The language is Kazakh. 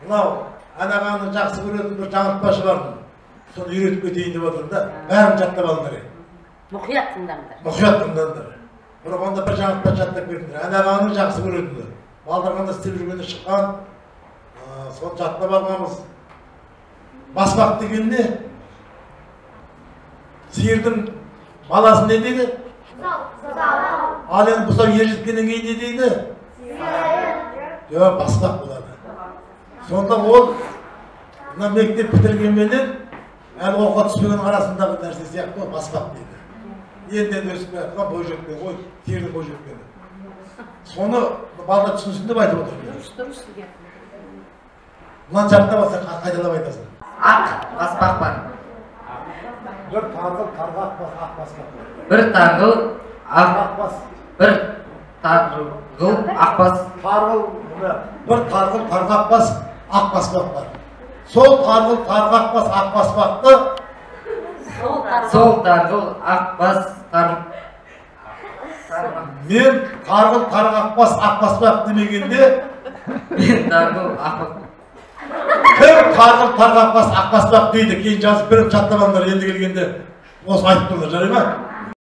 мынау анағаны жақсы көретін бір жаңылтпашы бардың. Соны үйретіп кетейін деп отырмын да, бәрін жаттап алыңдар. Мұқият тыңдаңдар. Мұқият тыңдаңдар. Бірақ онда бір жаңылтпашы жаттап беріңдер. Анағаны жақсы көретінді. Балдырғанда істеп жүргенде шыққан, соны жаттап алғанбыз. Баспақ деген не? Сиырдың баласы не дейді? Ал енді бұзау ер жеткеннен кейін не дейді? Жоқ, баспақ болады. Сонда ол мына мектеп бітіргенменен әлі оқуға түспеген арасындағы нәрсе сияқты баспақ дейді. Енді өсіп жатқан бой жеткен ғой, сиырдың бой жеткені. Соны балдар түсінсін деп айтып отырмын. Дұрыс сізге. Мынаны жаттап алсаң қайталап айтасың. Ақ баспақ бар. Bir targıl karga akbas, akbas akbas. Bir targıl Akbas. Bir targıl akbas. Targıl, bir targıl karga akbas, akbas var. Sol targıl karga akbas, akbas baktı. Sol targıl akbas targıl. Men targıl karga akbas, akbas baktı demegende. Men targıl akbas. Kim targıl karga akbas, akbas baktı deydi. Keyin жазып беріп жаттағандар енді келгенде осы айтып тұрды, жарай ма?